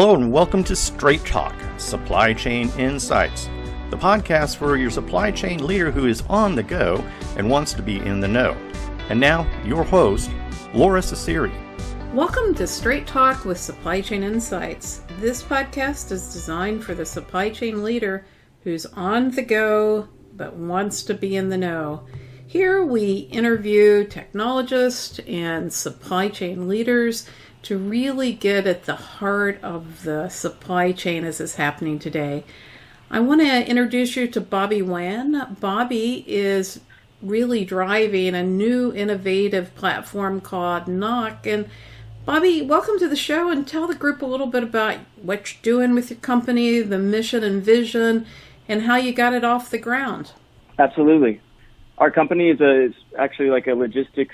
Hello and welcome to Straight Talk, Supply Chain Insights, the podcast for your supply chain leader who is on the go and wants to be in the know. And now, your host, Lora Cecere. Welcome to Straight Talk with Supply Chain Insights. This podcast is designed for the supply chain leader who's on the go but wants to be in the know. Here we interview technologists and supply chain leaders to really get at the heart of the supply chain as it's happening today. I want to introduce you to Bobby Wann. Bobby is really driving a new innovative platform called Knock. And Bobby, welcome to the show, and tell the group a little bit about what you're doing with your company, the mission and vision, and how you got it off the ground. Absolutely. Our company is actually like a logistics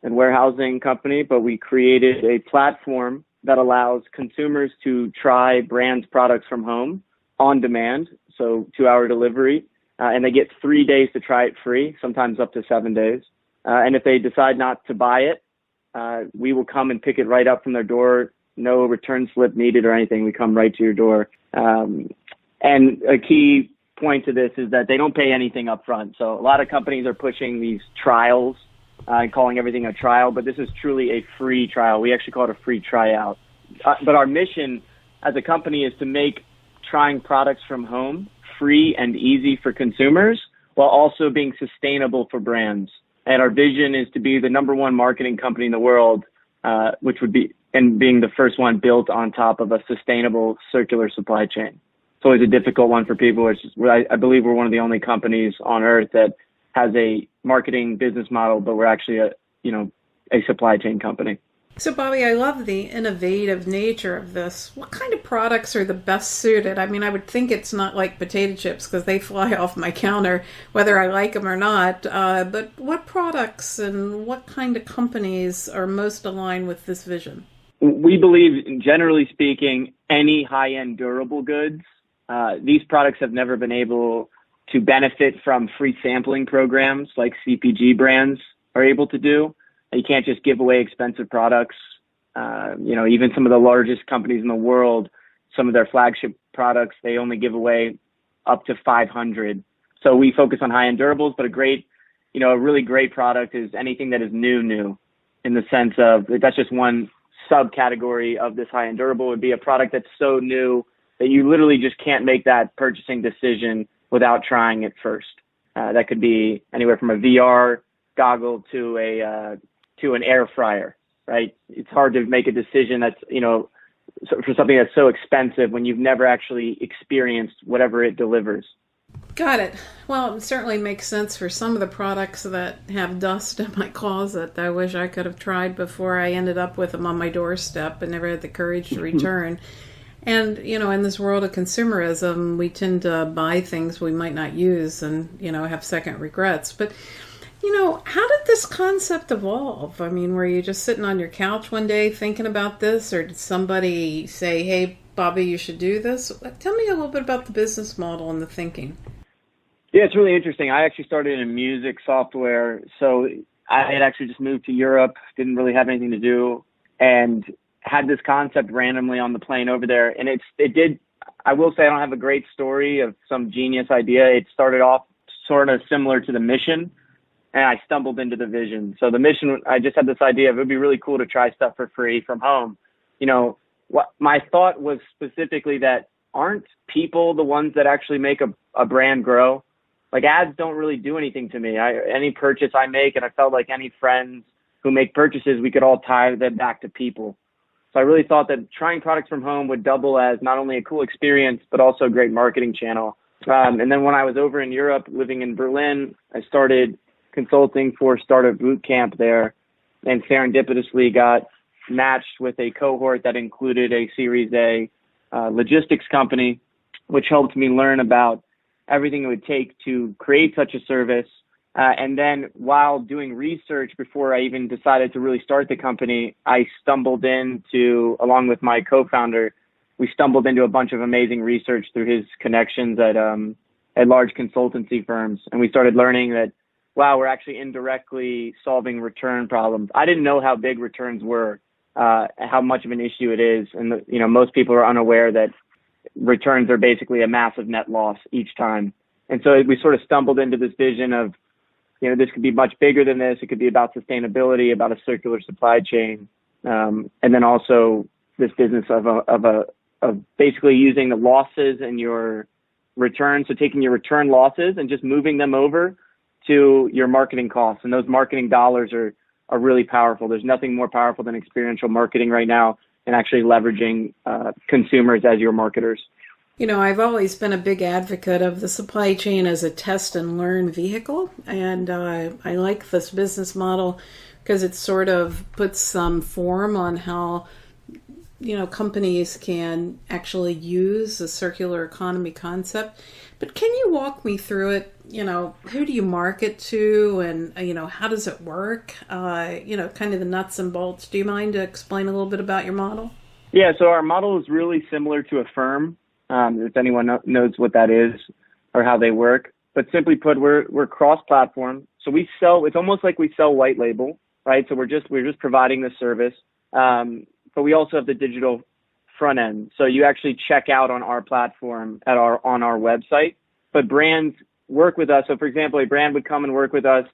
and warehousing company, but we created a platform that allows consumers to try brands' products from home on demand, so 2-hour delivery, and they get 3 days to try it free, sometimes up to 7 days. And if they decide not to buy it, we will come and pick it right up from their door. No return slip needed or anything. We come right to your door. And a key point to this is that they don't pay anything up front. So a lot of companies are pushing these trials and calling everything a trial, but this is truly a free trial. We actually call it a free tryout. But our mission as a company is to make trying products from home free and easy for consumers while also being sustainable for brands. And our vision is to be the number one marketing company in the world, which would be, and being the first one built on top of a sustainable circular supply chain. It's always a difficult one for people. I believe we're one of the only companies on earth that has a marketing business model, but we're actually a supply chain company. So, Bobby, I love the innovative nature of this. What kind of products are the best suited? I mean, I would think it's not like potato chips because they fly off my counter, whether I like them or not. But what products and what kind of companies are most aligned with this vision? We believe, generally speaking, any high-end durable goods, these products have never been able to benefit from free sampling programs like CPG brands are able to do. You can't just give away expensive products. Even some of the largest companies in the world, some of their flagship products, they only give away up to 500. So we focus on high-end durables, but a really great product is anything that is new in the sense of that's just one subcategory of this high-end durable would be a product that's so new that you literally just can't make that purchasing decision without trying it first. That could be anywhere from a VR goggle to an air fryer, right? It's hard to make a decision that's, for something that's so expensive when you've never actually experienced whatever it delivers. Got it. Well, it certainly makes sense for some of the products that have dust in my closet that I wish I could have tried before I ended up with them on my doorstep and never had the courage to return. And, in this world of consumerism, we tend to buy things we might not use and, have second regrets. But, how did this concept evolve? I mean, were you just sitting on your couch one day thinking about this, or did somebody say, hey, Bobby, you should do this? Tell me a little bit about the business model and the thinking. Yeah, it's really interesting. I actually started in music software. So I had actually just moved to Europe, didn't really have anything to do, and had this concept randomly on the plane over there. And I will say I don't have a great story of some genius idea. It started off sort of similar to the mission, and I stumbled into the vision. So the mission, I just had this idea of it would be really cool to try stuff for free from home. What my thought was specifically that aren't people the ones that actually make a brand grow? Like ads don't really do anything to me. Any purchase I make, and I felt like any friends who make purchases, we could all tie them back to people. So I really thought that trying products from home would double as not only a cool experience, but also a great marketing channel. And then when I was over in Europe, living in Berlin, I started consulting for Startup Boot Camp there, and serendipitously got matched with a cohort that included a Series A logistics company, which helped me learn about everything it would take to create such a service. And then while doing research before I even decided to really start the company, I stumbled into, along with my co-founder, we stumbled into a bunch of amazing research through his connections at large consultancy firms. And we started learning that, wow, we're actually indirectly solving return problems. I didn't know how big returns were. how much of an issue it is. And, most people are unaware that returns are basically a massive net loss each time. And so we sort of stumbled into this vision of, this could be much bigger than this. It could be about sustainability, about a circular supply chain. And then also this business of basically using the losses in your returns. So taking your return losses and just moving them over to your marketing costs. And those marketing dollars are really powerful. There's nothing more powerful than experiential marketing right now, and actually leveraging consumers as your marketers. I've always been a big advocate of the supply chain as a test and learn vehicle. And I like this business model because it sort of puts some form on how, companies can actually use the circular economy concept. But can you walk me through it? Who do you market to, and, how does it work? Kind of the nuts and bolts. Do you mind to explain a little bit about your model? Yeah, so our model is really similar to a firm, if anyone knows what that is or how they work. But simply put, we're cross-platform. So we sell, it's almost like we sell white label, right? So we're just providing the service. But we also have the digital front end. So you actually check out on our platform on our website. But brands work with us. So for example, a brand would come and work with us.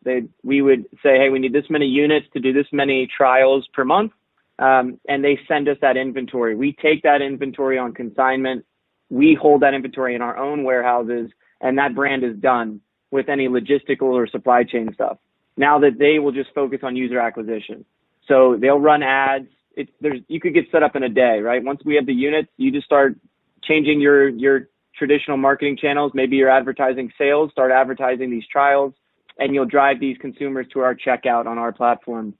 We would say, hey, we need this many units to do this many trials per month. And they send us that inventory. We take that inventory on consignment. We hold that inventory in our own warehouses, and that brand is done with any logistical or supply chain stuff. Now that they will just focus on user acquisition. So they'll run ads. You could get set up in a day, right? Once we have the units, you just start changing your traditional marketing channels. Maybe you're advertising sales, start advertising these trials, and you'll drive these consumers to our checkout on our platform,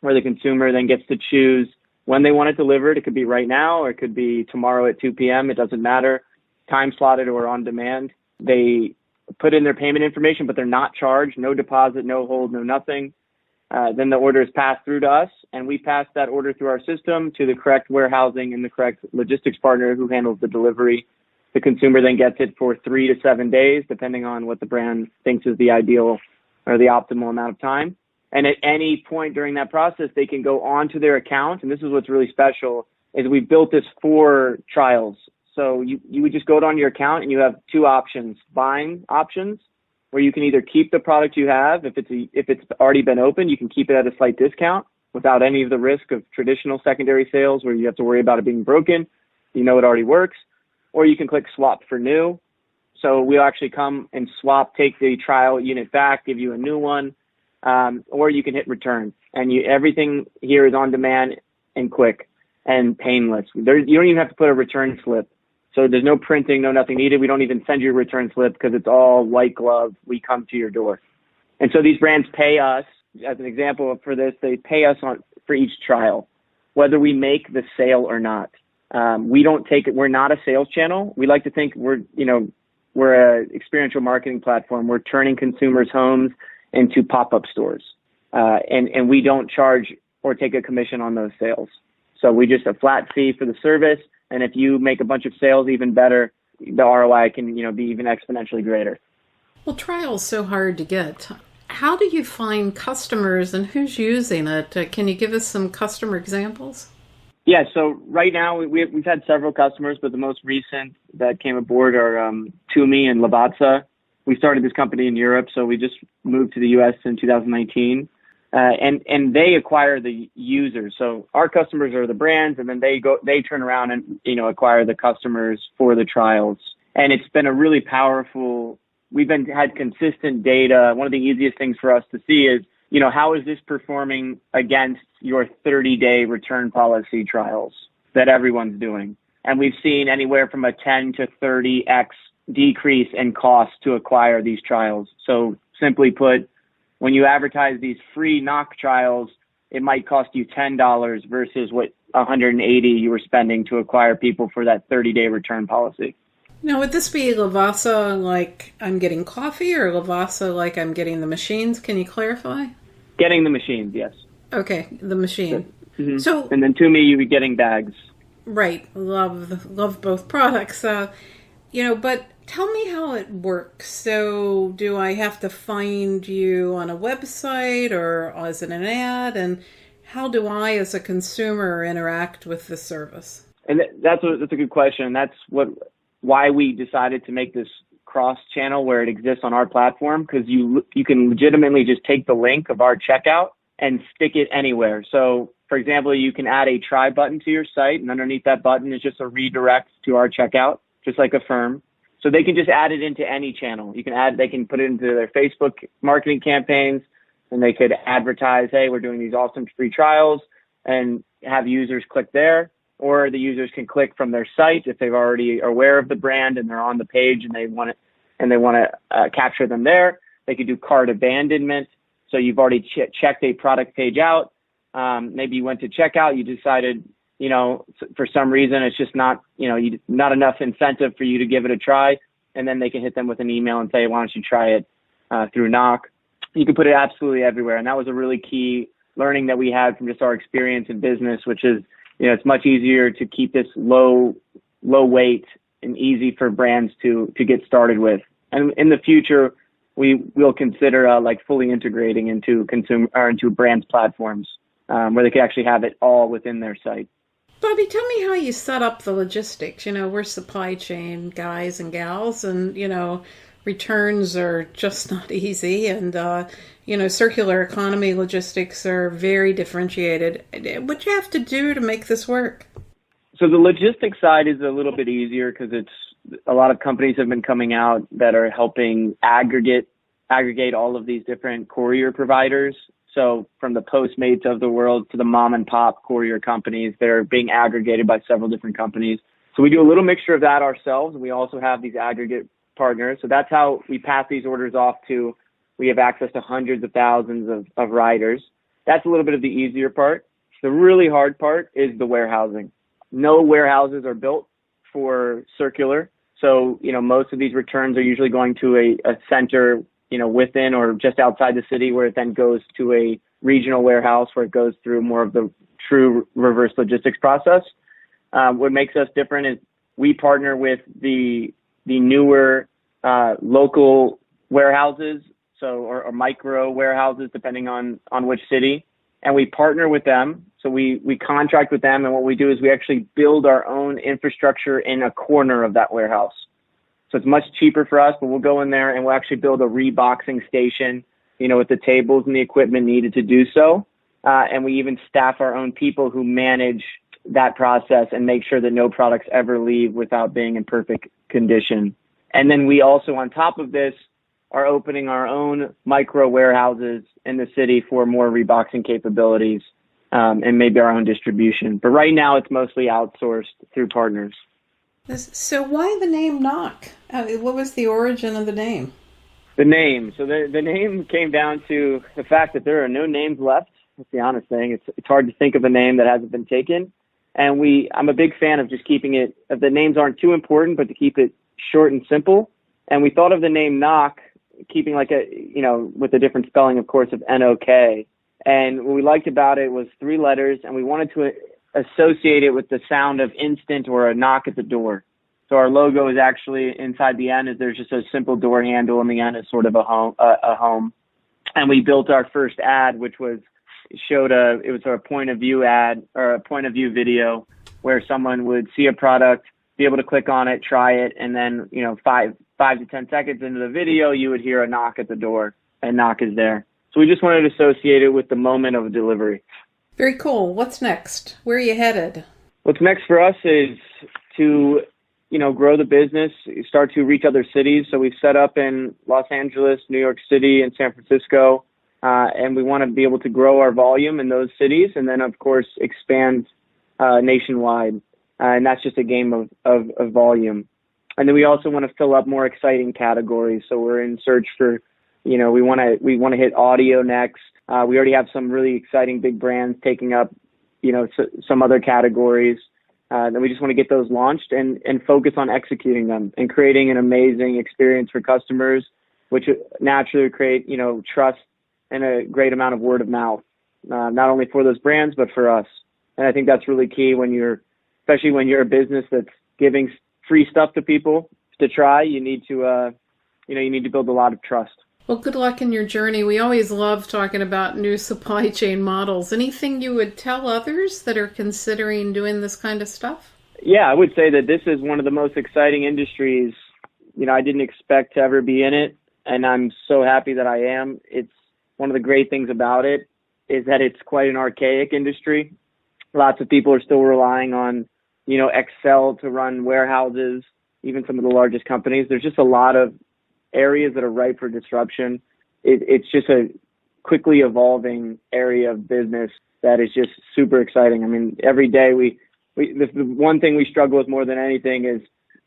where the consumer then gets to choose when they want it delivered. It could be right now, or it could be tomorrow at 2 p.m. It doesn't matter, time slotted or on demand. They put in their payment information, but they're not charged, no deposit, no hold, no nothing. Then the order is passed through to us, and we pass that order through our system to the correct warehousing and the correct logistics partner who handles the delivery. The consumer then gets it for 3 to 7 days, depending on what the brand thinks is the ideal or the optimal amount of time. And at any point during that process, they can go onto their account. And this is what's really special, is we built this for trials. So you would just go on your account and you have two options: buying options, where you can either keep the product you have. If it's already been opened, you can keep it at a slight discount without any of the risk of traditional secondary sales where you have to worry about it being broken. It already works. Or you can click swap for new. So we'll actually come and swap, take the trial unit back, give you a new one. Or you can hit return, and everything here is on demand and quick and painless. You don't even have to put a return slip. So there's no printing, no nothing needed. We don't even send you a return slip because it's all white glove. We come to your door. And so these brands pay us, as an example for this, they pay us for each trial, whether we make the sale or not. We don't take it. We're not a sales channel. We like to think we're an experiential marketing platform. We're turning consumers' homes into pop-up stores. And we don't charge or take a commission on those sales. So we just a flat fee for the service. And if you make a bunch of sales, even better, the ROI can, be even exponentially greater. Well, trial's so hard to get. How do you find customers and who's using it? Can you give us some customer examples? Yeah, so right now we've had several customers, but the most recent that came aboard are Tumi and Lavazza. We started this company in Europe, so we just moved to the U.S. in 2019. And they acquire the users. So our customers are the brands, and then they turn around and, acquire the customers for the trials. And it's been a really powerful, had consistent data. One of the easiest things for us to see is, how is this performing against your 30-day return policy trials that everyone's doing? And we've seen anywhere from a 10 to 30x decrease in cost to acquire these trials. So simply put, when you advertise these free knock trials, it might cost you $10 versus what $180 you were spending to acquire people for that 30-day return policy. Now, would this be Lavazza like I'm getting coffee, or Lavazza like I'm getting the machines? Can you clarify? Getting the machines, yes. Okay, the machine. Mm-hmm. So, and then Tumi, you be getting bags. Right, love both products. But tell me how it works. So do I have to find you on a website, or is it an ad? And how do I, as a consumer, interact with the service? And that's a good question. That's why we decided to make this cross-channel where it exists on our platform, because you can legitimately just take the link of our checkout and stick it anywhere. So, for example, you can add a try button to your site, and underneath that button is just a redirect to our checkout, just like Affirm. So they can just add it into any channel. They can put it into their Facebook marketing campaigns, and they could advertise, hey, we're doing these awesome free trials, and have users click there. Or the users can click from their site if they've already are aware of the brand and they're on the page and they want to capture them there. They could do cart abandonment. So you've already checked a product page out. Maybe you went to checkout, you decided, for some reason it's just not, not enough incentive for you to give it a try. And then they can hit them with an email and say, why don't you try it through Knock? You can put it absolutely everywhere. And that was a really key learning that we had from just our experience in business, which is, it's much easier to keep this low weight and easy for brands to get started with. And in the future, we will consider fully integrating into into brands' platforms where they can actually have it all within their site. Bobby, tell me how you set up the logistics. We're supply chain guys and gals, and returns are just not easy, and circular economy logistics are very differentiated. What do you have to do to make this work? So the logistics side is a little bit easier because a lot of companies have been coming out that are helping aggregate all of these different courier providers. So from the Postmates of the world to the mom and pop courier companies, they're being aggregated by several different companies. So we do a little mixture of that ourselves. We also have these aggregate partners. So that's how we pass these orders off to. We have access to hundreds of thousands of riders. That's a little bit of the easier part. The really hard part is the warehousing. No warehouses are built for circular. So, most of these returns are usually going to a center, within or just outside the city, where it then goes to a regional warehouse where it goes through more of the true reverse logistics process. What makes us different is we partner with the newer local warehouses, or micro warehouses, depending on which city, and we partner with them. So we contract with them, and what we do is we actually build our own infrastructure in a corner of that warehouse. So it's much cheaper for us, but we'll go in there and we'll actually build a reboxing station, with the tables and the equipment needed to do so. And we even staff our own people who manage that process and make sure that no products ever leave without being in perfect condition. And then we also, on top of this, are opening our own micro warehouses in the city for more reboxing capabilities, and maybe our own distribution. But right now it's mostly outsourced through partners. So why the name Knock? What was the origin of the name? The name. So the name came down to the fact that there are no names left. That's the honest thing. It's hard to think of a name that hasn't been taken. And I'm a big fan of just keeping it, if the names aren't too important, but to keep it short and simple. And we thought of the name Knock, keeping with a different spelling, of course, of N-O-K. And what we liked about it was 3 letters, and we wanted to associate it with the sound of instant or a knock at the door. So our logo is actually inside the N, is there's just a simple door handle, and the N is sort of a home. And we built our first ad, which it was a point of view ad, or a point of view video, where someone would see a product, be able to click on it, try it, and then 5 to 10 seconds into the video, you would hear a knock at the door, and Knock is there. So we just wanted to associate it with the moment of delivery. Very cool. What's next? Where are you headed? What's next for us is to, grow the business, start to reach other cities. So we've set up in Los Angeles, New York City, and San Francisco, and we want to be able to grow our volume in those cities, and then, of course, expand nationwide. And that's just a game of volume. And then we also want to fill up more exciting categories. So we're in search for, we want to hit audio next. We already have some really exciting big brands taking up, some other categories. Then we just want to get those launched and focus on executing them and creating an amazing experience for customers, which naturally create, trust and a great amount of word of mouth, not only for those brands, but for us. And I think that's really key especially when you're a business that's giving free stuff to people to try. You need to build a lot of trust. Well, good luck in your journey. We always love talking about new supply chain models. Anything you would tell others that are considering doing this kind of stuff? Yeah, I would say that this is one of the most exciting industries. I didn't expect to ever be in it, and I'm so happy that I am. It's one of the great things about it is that it's quite an archaic industry. Lots of people are still relying on, Excel to run warehouses, even some of the largest companies. There's just a lot of areas that are ripe for disruption. It's just a quickly evolving area of business that is just super exciting. I mean, every day the one thing we struggle with more than anything is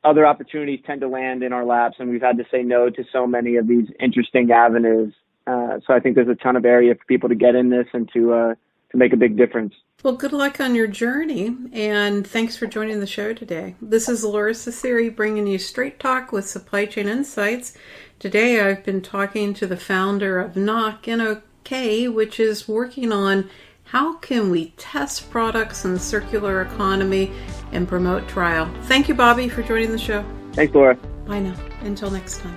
other opportunities tend to land in our laps, and we've had to say no to so many of these interesting avenues. So I think there's a ton of area for people to get in this and to make a big difference. Well, good luck on your journey, and thanks for joining the show today. This is Lora Cecere bringing you Straight Talk with Supply Chain Insights. Today I've been talking to the founder of NOK, which is working on how can we test products in the circular economy and promote trial. Thank you, Bobby, for joining the show. Thanks, Laura. Bye now. Until next time.